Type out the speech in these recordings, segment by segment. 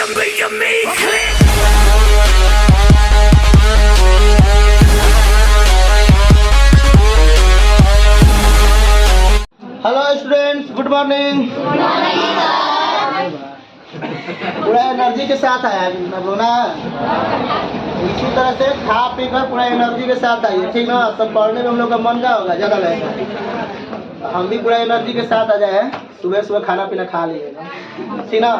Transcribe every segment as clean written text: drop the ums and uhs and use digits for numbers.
Hello students, good morning. पूरा energy के साथ आया ना, इसी तरह से खा पी कर पूरा एनर्जी के साथ आइए, ठीक ना। तब पढ़ने में हम लोग का मन क्या होगा, ज़्यादा लगेगा। हम भी पूरा एनर्जी के साथ आ जाए, सुबह सुबह खाना पीना खा लिए, ठीक ना।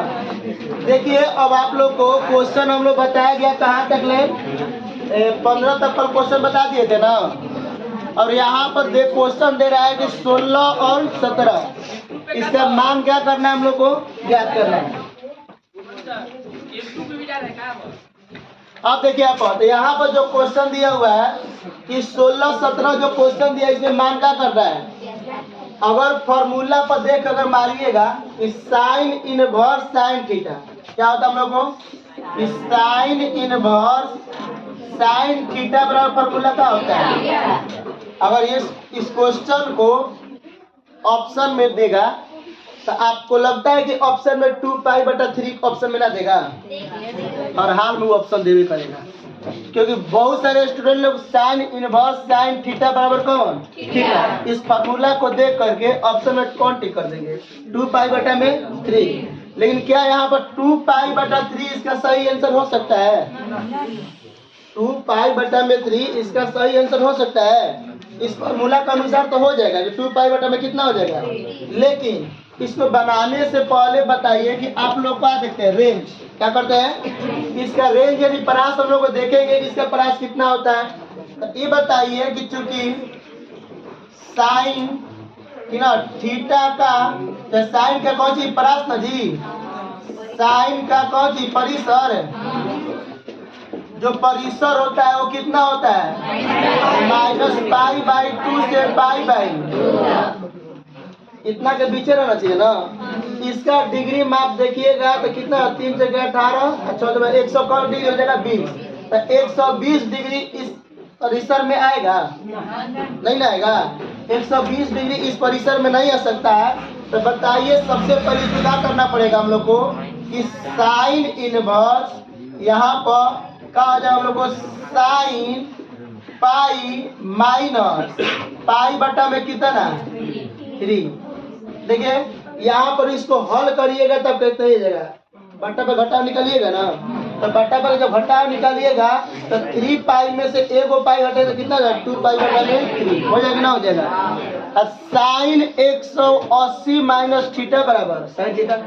देखिए अब आप लोग को क्वेश्चन हम लोग बताया गया कहाँ तक ले, 15 तक का क्वेश्चन बता दिए थे ना। और यहाँ पर क्वेश्चन दे रहा है कि 16 और 17 इसका मान क्या करना है, हम लोग को ज्ञात करना है। आप देखिए आप यहाँ पर जो क्वेश्चन दिया हुआ है कि 16 17 जो क्वेश्चन दिया इसमें मान क्या कर रहा है। अगर फॉर्मूला पर देख अगर मारिएगा साइन इनवर्स साइन थीटा क्या होता है हम लोग को, साइन इनवर्स साइन थीटा बराबर फॉर्मूला क्या होता है। अगर इस क्वेश्चन को ऑप्शन में देगा तो आपको लगता है कि ऑप्शन में 2π/3 ऑप्शन में ना देगा, और हाल में वो ऑप्शन देवे करेगा, क्योंकि बहुत सारे स्टूडेंट लोग साइन इनवर्स साइन थीटा बराबर कौन थीटा इस फार्मूला को देख करके ऑप्शन में कौन टिक कर देंगे 2π/3। लेकिन क्या यहाँ पर 2π/3 इसका सही आंसर हो सकता है। 2π/3 इसका सही आंसर हो सकता है। इस फॉर्मूला के अनुसार तो हो जाएगा कि 2π/में कितना हो जाएगा। लेकिन इसको बनाने से पहले बताइए कि आप लोग क्या देखते हैं, रेंज क्या करते हैं, इसका रेंज यदि परास हम लोग को देखेंगे कि इसका परास कितना होता है। तो ये बताइए कि चूंकि साइन थीटा का तो साइन का कौन सी परास ना जी, साइन का कौन सी परिसर, जो परिसर होता है वो कितना होता है -π/2 से π/2, इतना के बीच रहना चाहिए ना। इसका डिग्री माप देखिएगा तो कितना 3 से 18 14 100 कौन डिग्री हो जाएगा 20, तो 120 डिग्री इस परिसर में आएगा, नहीं ना आएगा। 120 डिग्री इस परिसर में नहीं आ सकता है। तो बताइए सबसे पहले क्या करना पड़ेगा हम लोग को कि साइन इनवर्स यहाँ पर क्या हो जाए हम लोग को साइन π में कितना 3। देखिए यहाँ पर इसको हल करिएगा तब कहते ही जाएगा, बट्टा पे घटाव निकालिएगा ना, तो बट्टा पर जब घटाव निकालिएगा तो 3π में से एगो पाई घटे तो कितना जाएगा 2π/3 हो जाएगा ना, हो जाएगा। साइन 180 माइनस थीटा बराबर साइन थीटा।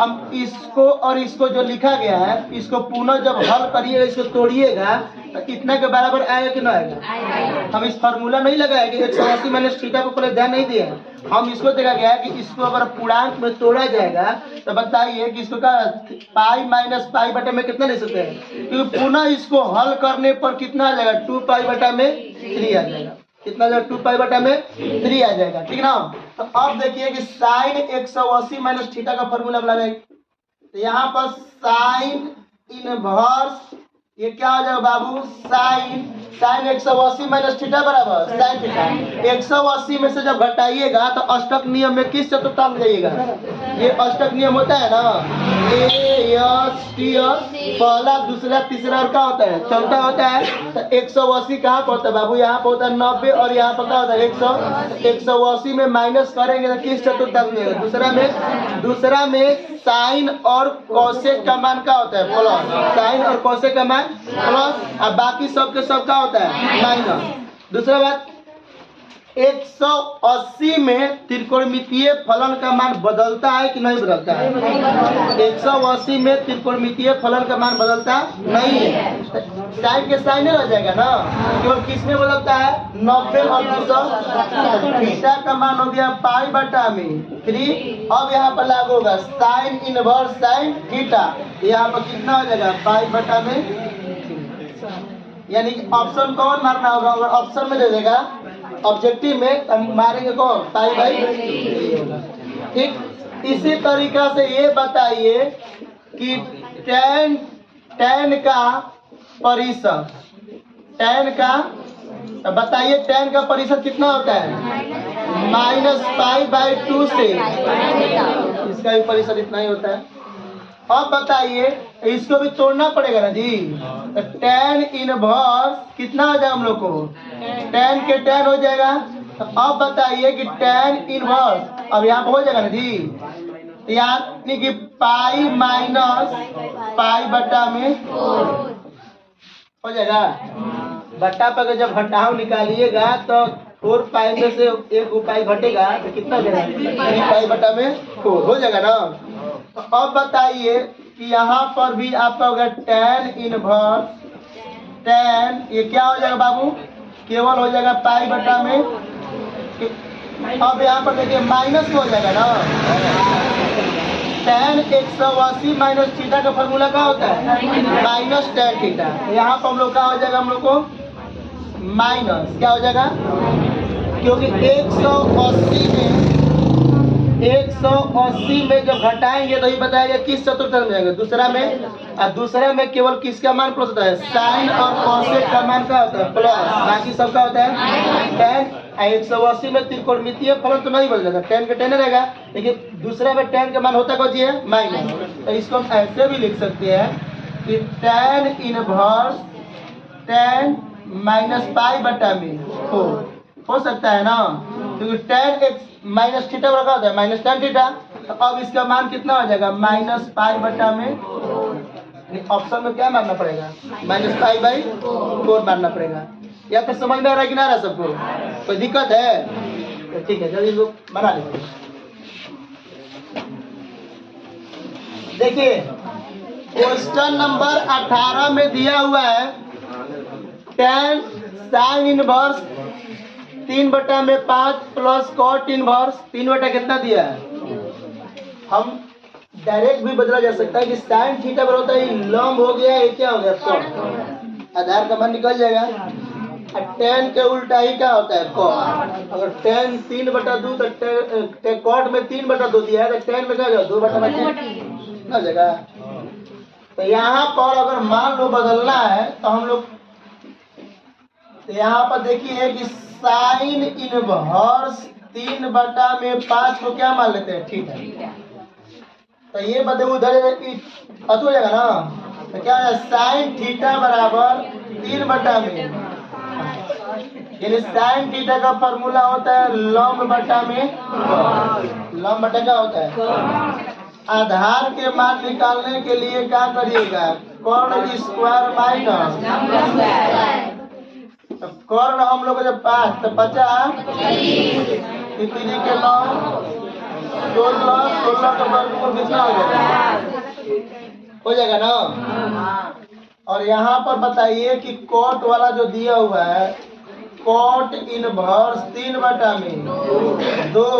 अब इसको और इसको जो लिखा गया है इसको पुनः जब हल करिएगा इसको तोड़िएगा तो कितना के बराबर आएगा कि ना आएगा। हम इस फार्मूला नहीं लगाए कि 180 माइनस थीटा को पहले ध्यान नहीं दिया, हम इसको देखा गया है कि इसको अगर पूर्णांक में तोड़ा जाएगा तो बताइए कि इसको क्या π - में कितना ले सकते हैं, क्योंकि पुनः इसको हल करने पर कितना आ जाएगा 2π/3 आ जाएगा, कितना जाएगा 2π/3 आ जाएगा, ठीक ना। तो अब देखिए कि साइन 180 माइनस थीटा का फॉर्मूला लगाएंगे तो यहाँ पर साइन इनवर्स ये क्या हो जाएगा बाबू, साइन 180 माइनस थीटा बराबर साइन थीटा। 180 में से जब घटाइएगा तो अष्टक नियम में किस चतुर्थांश जाइएगा, ये अष्टक नियम होता है ना, पहला दूसरा तीसरा और क्या होता है चौथा होता है। तो 180 कहाँ पर होता है बाबू, यहाँ पर होता है 90 और यहाँ पर क्या होता है 100। 180 में माइनस करेंगे तो किस चतुर्थांश मिलेगा, दूसरा में साइन और कोसेक का मान क्या होता है प्लस, साइन और कोसेक का मान प्लस, और बाकी सब के सब क्या होता है माइनस। दूसरा बात 180 में त्रिकोणमितीय फलन का मान बदलता है कि नहीं बदलता है। 180 में त्रिकोणमितीय फलन का मान बदलता नहीं है, साइन के साइन रह जाएगा ना, केवल किस में बदलता है 90 और 200। थीटा का मान हो गया π/3। अब यहाँ पर लागू होगा साइन इनवर्स साइन थीटा, यहाँ पर कितना हो जाएगा π/3, यानी ऑप्शन कौन मारना होगा, अगर ऑप्शन में दे देगा ऑब्जेक्टिव में हम मारेंगे कौन π/3, ठीक। इसी तरीका से ये बताइए कि tan का परिसर, tan का बताइए tan का परिसर कितना होता है -π/2 से, इसका भी परिसर इतना ही होता है। अब बताइए, इसको भी तोड़ना पड़ेगा ना जी। तो tan इनवर्स कितना हो जाएगा हम लोग को, tan के tan हो जाएगा। तो अब बताइए कि tan इनवर्स अब यहाँ पे हो जाएगा ना जी, तो यानी कि पाई माइनस पाई बटा में हो जाएगा। बट्टा पर जब घटाव निकालिएगा तो 4 पाई में से एक पाई घटेगा तो कितना हो जाएगा, 3 पाई बटा में 4 हो जाएगा ना। तो अब बताइए कि यहाँ पर भी आपका होगा tan इनवर्स tan, ये क्या हो जाएगा बाबू, केवल हो जाएगा पाई बटा में। अब यहाँ पर देखिए माइनस हो जाएगा ना, tan 180 माइनस थीटा का फॉर्मूला क्या होता है, माइनस tan थीटा। यहाँ पर हम लोग क्या हो जाएगा, हम लोग को माइनस क्या हो जाएगा, क्योंकि 180 में जब घटाएंगे तो ये बताएगा किस चतुर्थांश में जाएगा, दूसरा में। और दूसरा में केवल किसका मान प्लस होता है, साइन और कॉसेक का मान क्या होता है प्लस, बाकी सबका होता है tan। 180 में त्रिकोणमितीय फलन तो नहीं बदलेगा, tan का tan रहेगा, लेकिन दूसरा में tan का मान होता कौन है, माइनस। तो इसको हम ऐसे भी लिख सकते हैं कि tan inverse tan minus pi बटा में हो सकता है ना, क्योंकि tan x माइनस थीटा रखा होता है माइनस tan थीटा। तो अब इसका मान कितना हो जाएगा, माइनस पाई बटा में, ऑप्शन में क्या मानना पड़ेगा, माइनस पाई बाई 4 मानना पड़ेगा। या फिर समझ में आ रहा है कि ना रहा सबको, कोई दिक्कत है तो ठीक है जल्दी लोग बना लेते। देखिए क्वेश्चन नंबर 18 में दिया हुआ है tan sine inverse 3/5 plus cot inverse 3 बटा कितना दिया है। हम डायरेक्ट भी बदला जा सकता है कि साइन थीटा बराबर होता है लंब हो गया, ये क्या हो गया कॉट, आधार का मान निकल जाएगा। और tan के उल्टा ही क्या होता है कॉट। अगर tan 3/2 तो कॉट में 3/2 दिया है तो tan में क्या हो जाएगा 2/2 ना जाएगा। तो यहाँ पर अगर मान लो बदलना है तो हम लोग यहाँ पर देखिए कि साइन इनवर्स 3/5 को क्या मान लेते हैं, ठीक है। तो ये बदले उधर हो जाएगा ना, तो क्या है साइन थीटा बराबर 3 में, यानी साइन थीटा का फॉर्मूला होता है लंब बटा में, लंब बटा क्या होता है, आधार के मान निकालने के लिए क्या करिएगा, कर्ण स्क्वायर माइनस कर्ण हम लोग जब 5 तो 50 3 के 9 16 का वर्गमूल कितना हो जाएगा ना। और यहाँ पर बताइए कि कॉट वाला जो दिया हुआ है कॉट इनवर्स 3 में 2,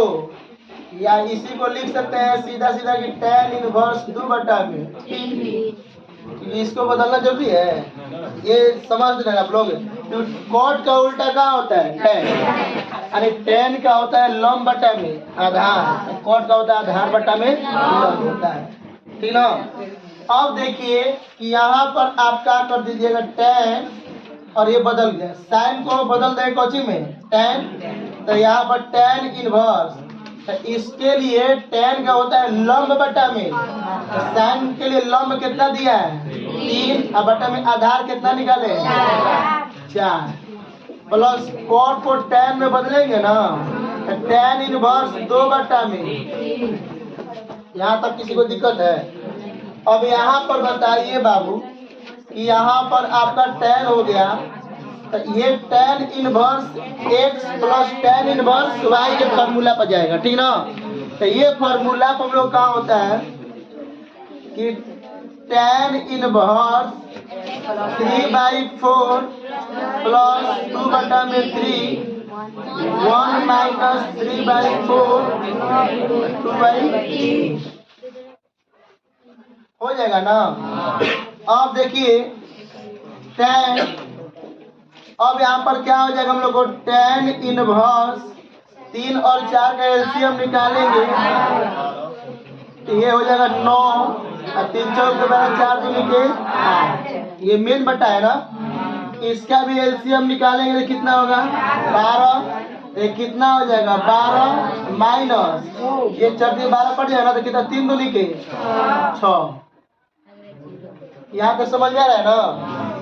या इसी को लिख सकते हैं सीधा सीधा कि tan इनवर्स 2 में, इसको बदलना जरूरी है, ये समझ रहे हैं आप लोग। तो कॉट का उल्टा क्या होता है tan, यानी tan का होता है लंब बटा में आधार, कॉट का होता है आधार बटा में लंब होता है, ठीक ना। अब देखिए कि यहाँ पर आप क्या कर दीजिएगा tan, और ये बदल गया, साइन को बदल दें कोची में tan, तो यहाँ पर tan इनवर्स, तो इसके लिए tan का होता है लंब बटा में, तो साइन के लिए लंब कितना दिया है 3, और बटा में आधार कितना निकाले 4, प्लस कॉट को tan में बदलेंगे ना, तो tan इनवर्स 2 में। यहाँ तक किसी को दिक्कत है। अब यहाँ पर बताइए बाबू कि यहाँ पर आपका tan हो गया, तो ये tan inverse x plus tan inverse y के फॉर्मूला पर जाएगा, ठीक ना। तो ये फॉर्मूला हम लोग का होता है कि tan इनवर्स 3/4 प्लस 2/3 1 माइनस 3/4 2/3 हो जाएगा ना। अब देखिए tan, अब यहाँ पर क्या हो जाएगा हम लोग को tan इनवर्स 3 और 4 का एलसीएम निकालेंगे तो ये हो जाएगा 9, और 3 4 के बाद 4 दूनी के 8, ये मेन बटा है ना। इसका भी एलसीएम निकालेंगे तो कितना होगा 12, ये कितना हो जाएगा 12 माइनस ये 4 12 पड़ जाएगा ना, तो कितना 3 दूनी के 6, यहाँ तक समझ में आ रहा है ना।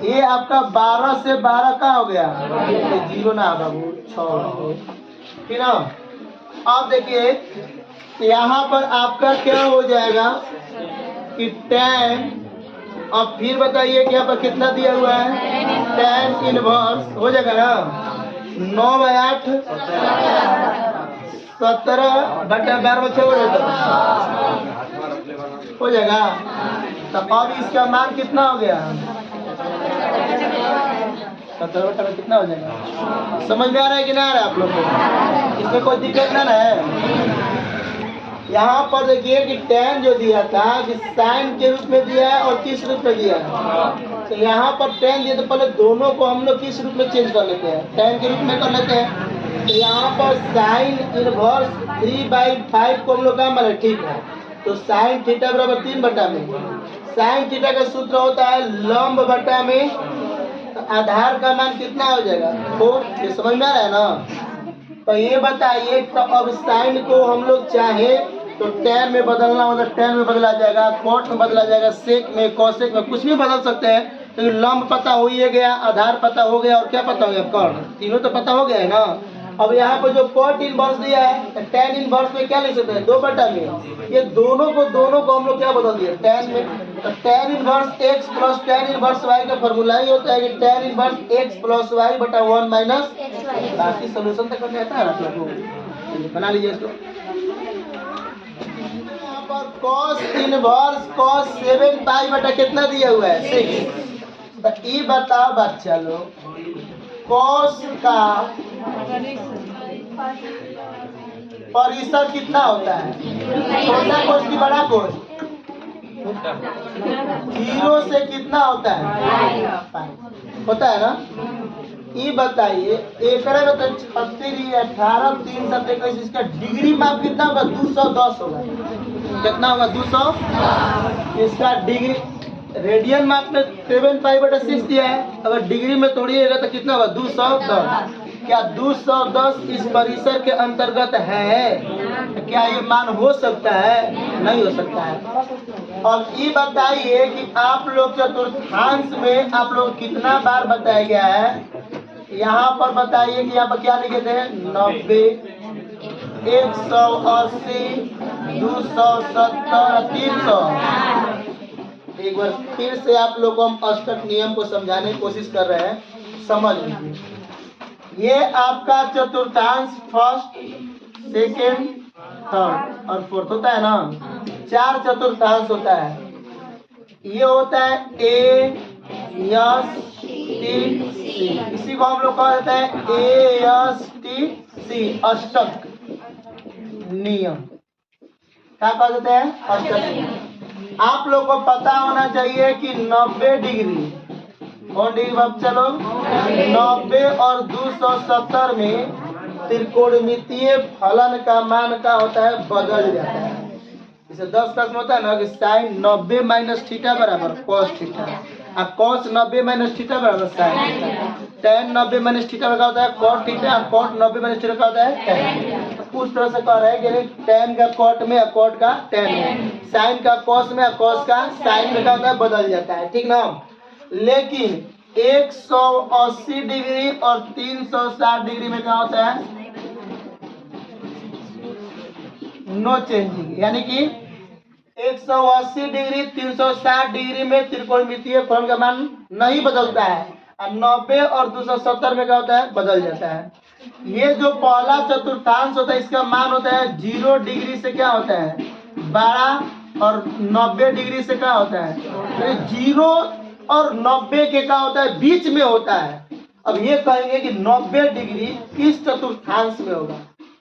ये आपका 12 से 12 का हो गया, तो 0 ना बाबू 6, ठीक ना। अब देखिए यहाँ पर आपका क्या हो जाएगा कि tan, अब फिर बताइए कि यहाँ पर कितना दिया हुआ है, tan इनवर्स हो जाएगा ना 9/8 17/12 हो जाएगा। तो अब इसका मान कितना हो गया, 17/12 कितना हो जाएगा। समझ में आ रहा है कि ना आ रहा है आप लोग को, इसमें कोई दिक्कत ना है। यहाँ पर देखिए कि tan जो दिया था कि sin के रूप में दिया है और किस रूप में दिया है। तो यहाँ पर tan दिया तो पहले दोनों को हम लोग किस रूप में चेंज कर लेते हैं, tan के रूप में कर लेते हैं। तो यहाँ पर sin इनवर्स 3/5 को हम लोग क्या माने, ठीक है। तो sin थीटा बराबर 3 में, sin थीटा का सूत्र होता है लंब बटा में, तो आधार का मान कितना हो जाएगा 4। ये समझ में आ रहा है ना। तो ये बताइए तो अब साइन को हम लोग चाहे तो tan में बदलना होगा, tan में बदला जाएगा, cot में बदला जाएगा, sec में, cosec में, कुछ भी बदल सकते हैं। तो लंब पता हो ही गया, आधार पता हो गया और क्या पता हो गया, कॉट, तीनों तो पता हो गया है ना। अब यहाँ पर जो cot इनवर्स दिया है तो tan इनवर्स में क्या लिख सकते हैं 2 में, ये दोनों को हम लोग क्या बदल दिया tan में। तो tan inverse x plus tan inverse y का फॉर्मूला ही होता है कि tan inverse x plus y बटा 1 माइनस, बाकी सोल्यूशन तक करने आता है आप लोग को, बना लीजिए इसको। यहाँ पर cos इनवर्स cos 7 बटा कितना दिया हुआ है 6। तो ये बताओ बच्चा लोग cos का परिसर कितना होता है, छोटा कोस की बड़ा कोस, 0 से कितना होता है, होता है ना। ये बताइए एक में तो 36 18 3 27 इसका डिग्री माप कितना होगा 210 होगा, कितना होगा 200। इसका डिग्री रेडियन माप में 7π/6 दिया है, अगर डिग्री में तोड़िएगा तो कितना होगा 210। क्या 210 इस परिसर के अंतर्गत है, क्या ये मान हो सकता है, नहीं हो सकता है। और ये बताइए कि आप लोग चतुर्थांश में आप लोग कितना बार बताया गया है, यहाँ पर बताइए कि यहाँ पर क्या लिखे थे 90 180 270 300। एक बार फिर से आप लोग को हम अष्टक नियम को समझाने की कोशिश कर रहे हैं, समझ लीजिए। ये आपका चतुर्थांश फर्स्ट सेकेंड थर्ड और फोर्थ होता है ना, 4 चतुर्थांश होता है। ये होता है ए एस टी सी, इसी को हम लोग कहा जाता है ए एस टी सी अष्टक नियम। क्या कहा जाता है, अष्टक नियम। आप लोग को पता होना चाहिए कि 90 डिग्री और डिग्री बाप चलो 90 और 270 में त्रिकोणमितीय फलन का मान का होता है बदल जाता है। जैसे 10 क्लास में होता है ना कि साइन 90 माइनस थीटा बराबर कॉस थीटा, और कॉस 90 माइनस थीटा बराबर sine theta, tan 90 minus theta का होता है कॉट थीटा, और कॉट 90 माइनस थीटा का होता है tan। तो उस तरह से कह रहा है कि tan का कॉट में और कॉट का tan में, साइन का कॉस में और कॉस का साइन में क्या होता है बदल जाता है, ठीक ना। लेकिन 180 डिग्री और 360 डिग्री में क्या होता है नो चेंजिंग, यानी कि 180 डिग्री 360 डिग्री में त्रिकोणमितीय फलन का मान नहीं बदलता है, और 90 और 270 में क्या होता है बदल जाता है। ये जो पहला चतुर्थांश होता है इसका मान होता है 0 डिग्री से क्या होता है बड़ा, और 90 डिग्री से क्या होता है, तो 0 और 90 के क्या होता है बीच में होता है। अब ये कहेंगे कि 90 डिग्री किस चतुर्थांश में होगा,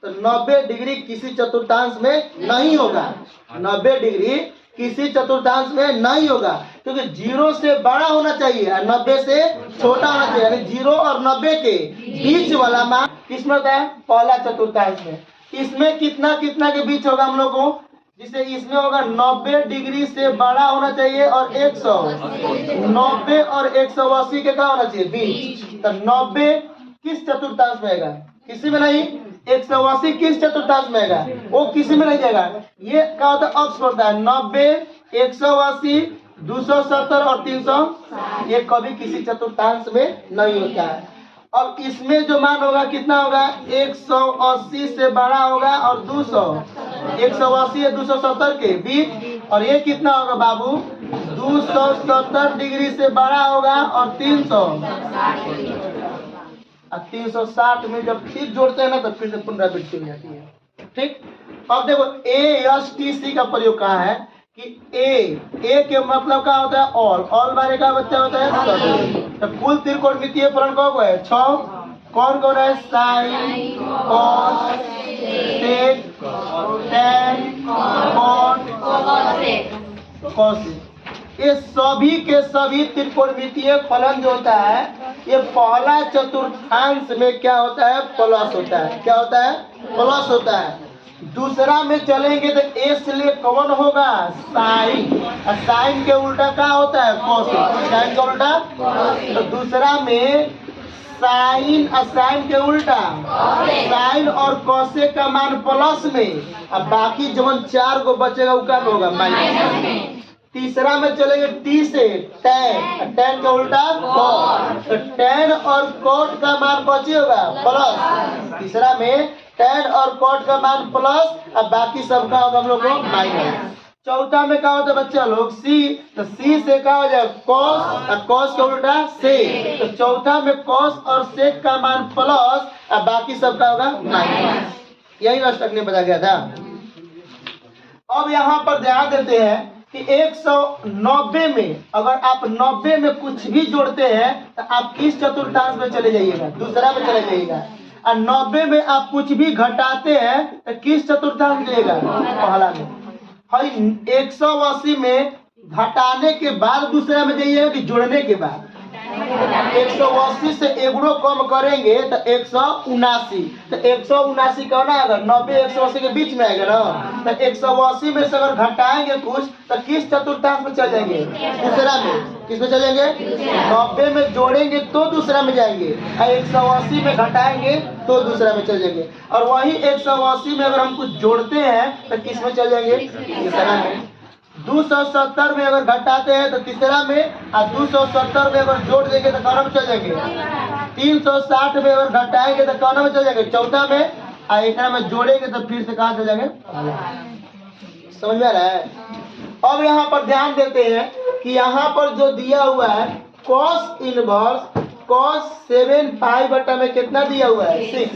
तो 90 डिग्री किसी चतुर्थांश में नहीं होगा, 90 डिग्री किसी चतुर्थांश में नहीं होगा, क्योंकि 0 से बड़ा होना चाहिए और 90 से छोटा होना चाहिए, यानी 0 और 90 के बीच वाला मान किसमें होता है पहला चतुर्थांश में। इसमें कितना कितना के बीच होगा हम लोग को, जिसे इसमें होगा 90 डिग्री से बड़ा होना चाहिए और 190 और 180 के क्या होना चाहिए बीच। तो 90 किस चतुर्थांश में आएगा, किसी में नहीं। 180 किस चतुर्थांश में आएगा, वो किसी में नहीं जाएगा। ये क्या होता है अक्ष होता है 90 180 270 और 300 ये कभी किसी चतुर्थांश में नहीं होता है। अब इसमें जो मान होगा कितना होगा, 180 से बड़ा होगा और 200, 180 है 270 के बीच, और ये कितना होगा बाबू, 270 डिग्री से बड़ा होगा और 360 में जब फिर जोड़ते हैं ना तो फिर से पुनरावृत्ति हो जाती है। ठीक, अब देखो ASTC का प्रयोग कहाँ है कि ए के मतलब क्या होता है, ऑल बारे का बच्चा होता है। तो कुल त्रिकोणमितीय फलन कौन को है, 6। कौन कौन है, साइन, कॉस, सेक, टैन, कॉट, कॉसेक। ये सभी के सभी त्रिकोणमितीय फलन जो होता है ये पहला चतुर्थांश में क्या होता है, प्लस होता है। क्या होता है, प्लस होता है। दूसरा में चलेंगे तो ए से लिए कौन होगा, साइन, और साइन के उल्टा क्या होता है, कोसेक। साइन का उल्टा, तो दूसरा में साइन और साइन के उल्टा साइन और कोसेक का मान प्लस में, अब बाकी जो 4 को बचेगा वो क्या होगा, माइनस में। तीसरा में चलेंगे टी से टैन, टैन का उल्टा कॉट, तो टैन और कॉट का मान बचे होगा प्लस। तीसरा में टैन और कॉट का मान प्लस, अब बाकी सबका होगा हम लोग को माइनस। चौथा में क्या होता है बच्चा लोग, सी, तो सी से क्या हो जाएगा, कॉस, और कॉस का उल्टा सेक। तो चौथा में कॉस और सेक का मान प्लस, अब बाकी सबका होगा माइनस। यही अष्टक ने बताया गया था। अब यहाँ पर ध्यान देते हैं कि 190 में अगर आप 90 में कुछ भी जोड़ते हैं तो आप किस चतुर्थांश में चले जाइएगा, दूसरा में चले जाइएगा। और 90 में आप कुछ भी घटाते हैं तो किस चतुर्थांश में जाइएगा, पहला में। और 180 में घटाने के बाद दूसरा में जाइएगा कि जोड़ने के बाद। 180 से एगुड़ो कम करेंगे तो 179, तो 179 कौन आएगा, 90 180 के बीच में आएगा ना। तो 180 में से अगर घटाएंगे कुछ तो किस चतुर्थांश में चल जाएंगे, दूसरा में। किस में चल जाएंगे, 90 में जोड़ेंगे तो दूसरा में जाएंगे, और 180 में घटाएंगे तो दूसरा में चल जाएंगे। और वही 180 में अगर हम कुछ जोड़ते हैं तो किस में चल जाएंगे, तीसरा में। 270 में अगर घटाते हैं तो तीसरा में, और 270 में अगर जोड़ देंगे तो कौन में चल जाएंगे, 360 में अगर घटाएंगे तो कौन में चल जाएंगे, चौथा में, और एक में जोड़ेंगे तो फिर से कहाँ चल जाएंगे, समझ में आ रहा है। अब यहाँ पर ध्यान देते हैं कि यहाँ पर जो दिया हुआ है cos इनवर्स cos 7 पाई बटा में कितना दिया हुआ है, 6।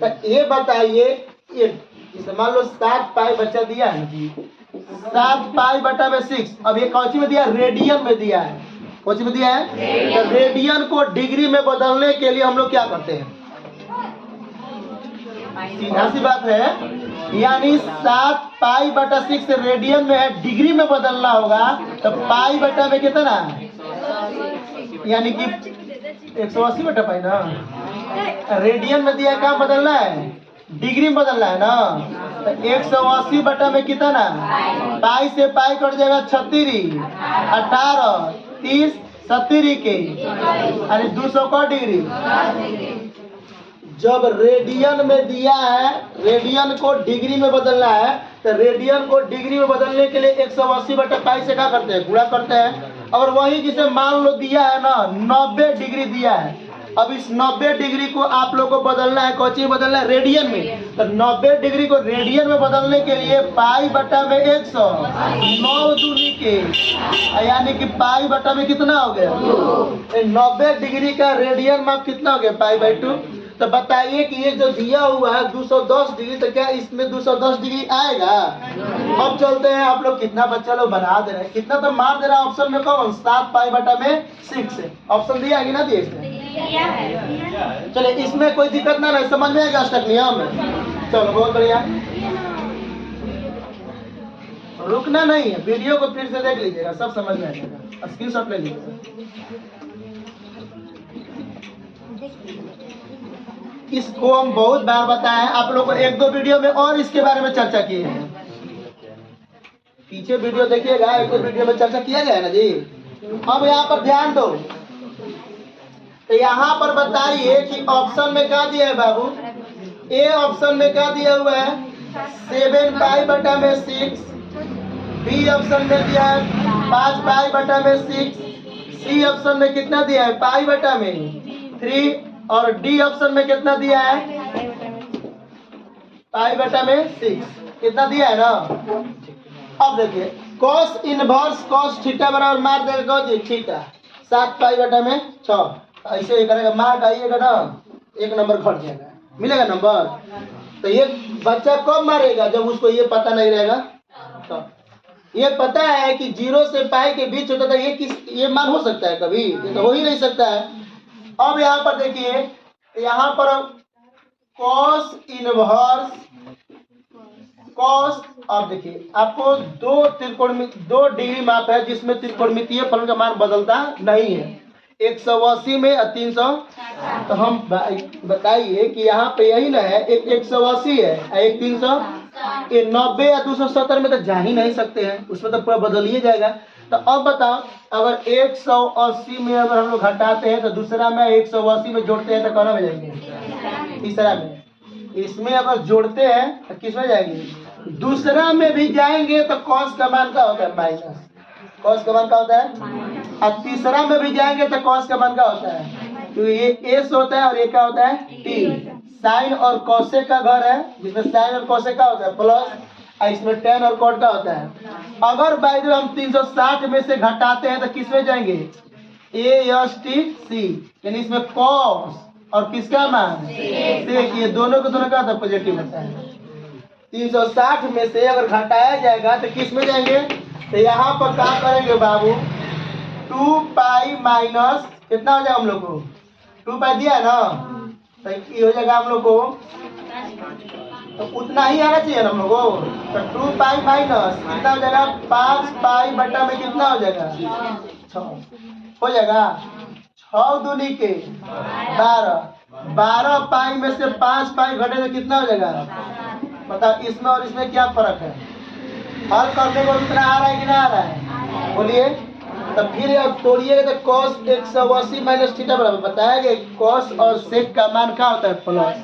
तो ये बताइए, ये मान लो 7 पाई बच्चा दिया है जी, 7 पाई बटा में 6। अब ये कौची में दिया, रेडियन में दिया है। कौची में दिया है, तो रेडियन को डिग्री में बदलने के लिए हम लोग क्या करते हैं, सीधा सी बात है, यानी 7 पाई बटा 6 रेडियन में है, डिग्री में बदलना होगा तो पाई बटा में कितना, यानी कि 180 बटा पाई ना। रेडियन में दिया काम बदलना है, डिग्री में बदलना है ना। तो 180 बटा में कितना, पाई से पाई कट जाएगा 36, 18, 30, 70 के, यानी 200 का डिग्री। जब रेडियन में दिया है, रेडियन को डिग्री में बदलना है, तो रेडियन को डिग्री में बदलने के लिए 180 बटा पाई से क्या करते हैं, गुणा करते हैं। और वही जिसे मान लो दिया है ना 90 डिग्री दिया है, अब इस 90 डिग्री को आप लोग को बदलना है, कौन सी बदलना है, रेडियन में। तो 90 डिग्री को रेडियन में बदलने के लिए पाई बटा में 100, 9 दूनी के, यानी कि पाई बटा में कितना हो गया, 90 डिग्री का रेडियन माप कितना हो गया, पाई बाई 2। तो बताइए कि ये जो दिया हुआ है 210 डिग्री, तो क्या इसमें 210 डिग्री आएगा। अब चलते हैं, आप लोग कितना बच्चा लोग बना दे रहे हैं, कितना तो मार दे रहा है ऑप्शन में, कौन, 7 पाई बटा में 6 ऑप्शन दिया है कि ना दिए इसमें। चलिए इसमें कोई दिक्कत ना रहे, समझ में आएगा अष्टक नियम में। चलो बहुत बढ़िया, रुकना नहीं है, वीडियो को फिर से देख लीजिएगा, सब समझ में आएगा, स्क्रीनशॉट ले लीजिएगा। इसको हम बहुत बार बताएं, आप लोग को 1-2 वीडियो में और इसके बारे में चर्चा की है, पीछे वीडियो देखिएगा, 1-2 वीडियो में चर्चा किया गया है ना जी। अब यहाँ पर ध्यान दो, तो यहाँ पर बताइए कि ऑप्शन में क्या दिया है बाबू, ए ऑप्शन में क्या दिया हुआ है, 7 पाई बटा में 6, बी ऑप्शन में दिया है 5 पाई बटा में 6, सी ऑप्शन में कितना दिया है पाई बटा में 3, और डी ऑप्शन में कितना दिया है पाई बटा में 6, कितना दिया है ना। अब देखिए कॉस इनवर्स कॉस थीटा बराबर मार देगा थीटा 7 पाई बटा में 6, ऐसे ही करेगा मार्क आइएगा ना 1 नंबर घट जाएगा, मिलेगा नंबर। तो ये बच्चा कब मारेगा जब उसको ये पता नहीं रहेगा। तो ये पता है कि 0 से पाई के बीच होता था, ये मान हो सकता है कभी, ये तो हो ही नहीं सकता है। अब यहाँ पर देखिए, यहाँ पर कॉस इनवर्स कॉस, अब देखिए आपको दो डिग्री माप है जिसमें त्रिकोणमितीय फलन का मान बदलता नहीं है, 180 में 300। तो हम बताइए कि यहाँ पे यही ना है, एक 180 है एक 300, ये 90 या 270 में तो जा ही नहीं सकते हैं, उसमें तो पूरा बदल ही जाएगा। तो अब बताओ अगर 180 में अगर हम लोग घटाते हैं तो दूसरा में 180 में जोड़ते हैं तो कौन में जाएंगे तीसरा में, इसमें अगर जोड़ते हैं तो किस में जाएंगे दूसरा में भी जाएंगे तो कॉस का मान क्या होता है माइनस, कॉस का मान क्या होता है, और तीसरा में भी जाएंगे तो कॉस का मान क्या होता है, तो ये एस होता है और ये क्या होता है टी। साइन और कॉसेक का घर है जिसमें साइन और कॉसेक का होता है प्लस, और इसमें टेन और कॉट का होता है। अगर बाय द वे हम 360 में से घटाते हैं तो किस में जाएंगे ए एस टी सी, यानी इसमें कॉस और किसका मान सेक, ये दोनों का दोनों का होता है पॉजिटिव होता है। 360 में से अगर घटाया जाएगा तो किस में जाएंगे, तो यहाँ पर क्या करेंगे बाबू 2 पाई माइनस कितना हो जाएगा हम लोग को 2 पाई दिया है ना, तो ये हो जाएगा हम लोग को, तो उतना ही आना चाहिए ना हम लोग को। तो 2 पाई माइनस कितना हो जाएगा 5 पाई बटा में कितना हो जाएगा 6 हो जाएगा, 6 दूनी के 12 पाई में से 5 पाई घटे तो कितना हो जाएगा, बताओ इसमें और इसमें क्या फर्क है, हल करने को उतना आ रहा है कि नहीं आ रहा है बोलिए। तो फिर अब तोड़िएगा तो कॉस 180 माइनस थीटा बराबर बताया कि कॉस और सेक का मान क्या होता है प्लस,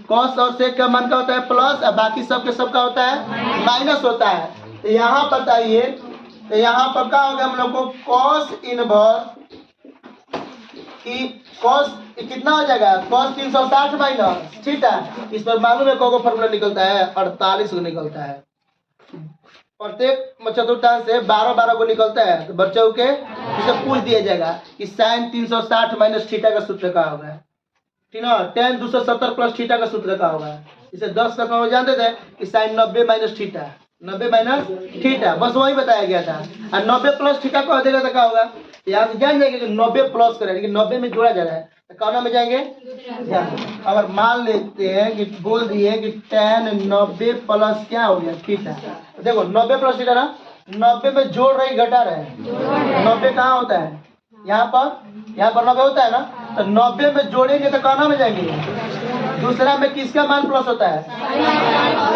कॉस और सेक का मान क्या होता है प्लस, और बाकी सब के सब का होता है माइनस होता है। तो यहाँ बताइए, तो यहाँ पर क्या होगा हम लोग को कॉस इनवर्स की कॉस कितना हो जाएगा कॉस 360 माइनस थीटा, इस पर मालूम है कौन फॉर्मूला निकलता है 48 को निकलता है, प्रत्येक चतुर्थांश से 12 को निकलता है। तो बच्चों के इसे पूछ दिया जाएगा कि साइन 360 माइनस थीटा का सूत्र क्या होगा, ठीक है, टेन 270 प्लस थीटा का सूत्र क्या होगा, इसे 10 का हो जानते थे कि sine 90 minus theta 90 minus theta, बस वही बताया गया था। और 90 प्लस थीटा को देगा तो क्या होगा, यहाँ से जान जाएंगे कि 90 प्लस करें, लेकिन 90 में जोड़ा जा रहा है तो कौन में जाएंगे। अगर मान लेते हैं कि बोल दिए कि tan 90 प्लस क्या हो गया थीटा, तो देखो 90 प्लस थीटा ना, 90 में जोड़ रहे घटा रहे, 90 कहाँ होता है यहाँ पर 90 होता है ना, तो 90 में जोड़ेंगे तो कौन में जाएंगे, दूसरा में किसका मान प्लस होता है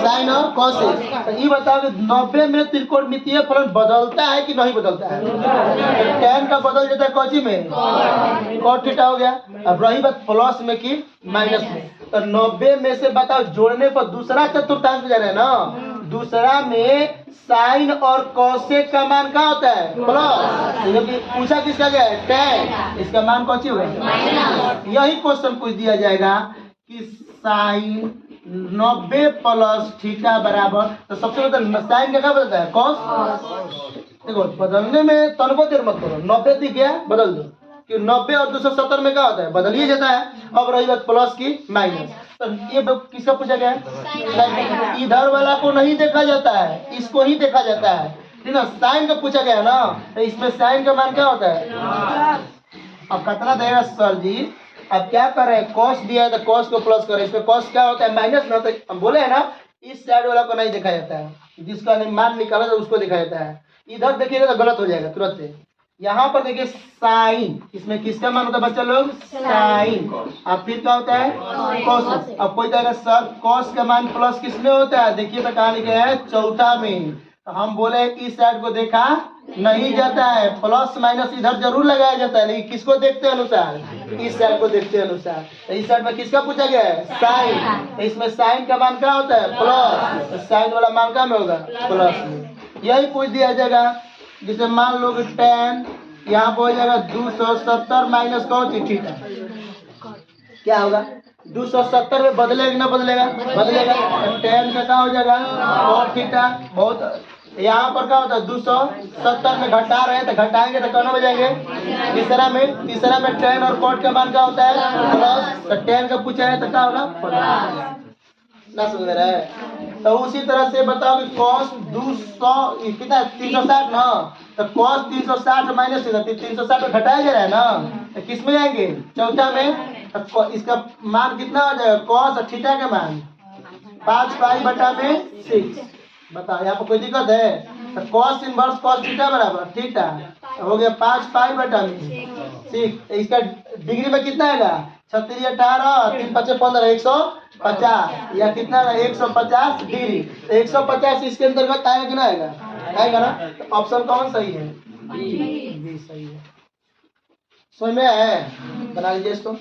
साइन और कॉसेक। तो ये बताओ कि 90 में त्रिकोणमितीय फलन बदलता है कि नहीं बदलता है, तो tan का बदल जाता है कौची में कॉट थीटा हो गया। अब रही बात प्लस में कि माइनस में, तो 90 में से बताओ जोड़ने पर दूसरा चतुर्थांश में जा रहे हैं ना, दूसरा में साइन और कॉसेक का मान क्या होता है प्लस, पूछा किसका गया है tan, इसका मान कौची होगा, यही क्वेश्चन पूछ दिया जाएगा कि साइन 90 प्लस थीटा बराबर, तो सबसे पहले साइन का क्या बदलता है कॉस, देखो बदलने में तनको देर मत करो, 90 दिख गया बदल दो, कि 90 और 270 में क्या होता है बदल ही जाता है। अब रही बात प्लस की माइनस, तो ये किसका पूछा गया है, इधर वाला को नहीं देखा जाता है, इसको ही देखा जाता है, ठीक है, साइन का पूछा गया ना, तो इसमें साइन का मान क्या होता है, अब कितना देगा सर जी, अब क्या कर रहे हैं कॉस दिया है तो कॉस को प्लस करें, इसमें कॉस क्या होता है माइनस ना, तो हम बोले है ना इस साइड वाला को नहीं देखा जाता है, जिसका मान निकाला तो उसको दिखाया जाता है, इधर देखिएगा तो गलत हो जाएगा तुरंत से। यहाँ पर देखिए साइन, इसमें किसका मान होता है बच्चा लोग साइन, अब फिर क्या होता है कॉस। अब कोई कहेगा सर कॉस का मान प्लस किसमें होता है, देखिए तो कहाँ लिखे है चौथा में, तो हम बोले इस साइड को देखा नहीं जाता है, प्लस माइनस इधर जरूर लगाया जाता है, लेकिन किसको देखते अनुसार, इस साइड को देखते अनुसार। तो इस साइड में किसका पूछा गया है साइन, तो इसमें साइन का मान क्या होता है प्लस, तो साइन वाला मान क्या में होगा प्लस में, यही पूछ दिया जाएगा। जिसे मान लो कि टेन यहाँ पर हो जाएगा 270 माइनस कौन सी थीटा, क्या होगा 270 में बदलेगा कि ना बदलेगा, बदलेगा। टेन का क्या हो जाएगा कॉट थीटा। बहुत यहाँ पर क्या होता है 270 में घटा रहे हैं तो घटाएंगे तो कौन हो जाएंगे, तीसरा में टेन और कॉट का मान क्या होता है प्लस, तो टेन का पूछा है तो क्या होगा प्लस, ना समझ रहा है। तो उसी तरह से बताओ कि कॉस 200 कितना 360 ना, तो कॉस 360 माइनस 360 में घटाया जा रहा है ना, तो किस में जाएंगे चौथा में, तो इसका मान कितना हो जाएगा कॉस और थीटा का मान 5 पाई बटा में 6। बताओ यहाँ पर कोई दिक्कत है, तो कॉस इनवर्स कॉस थीटा बराबर थीटा हो गया 5 पाई बटा में 6। इसका डिग्री में कितना आएगा 36 18 3 5 15 150 या कितना 150 डिग्री, तो 150 इसके अंतर्गत आएगा कि ना आएगा, आएगा ना। तो ऑप्शन कौन सही है, बी सही है। समझ में है, बना लीजिए इसको।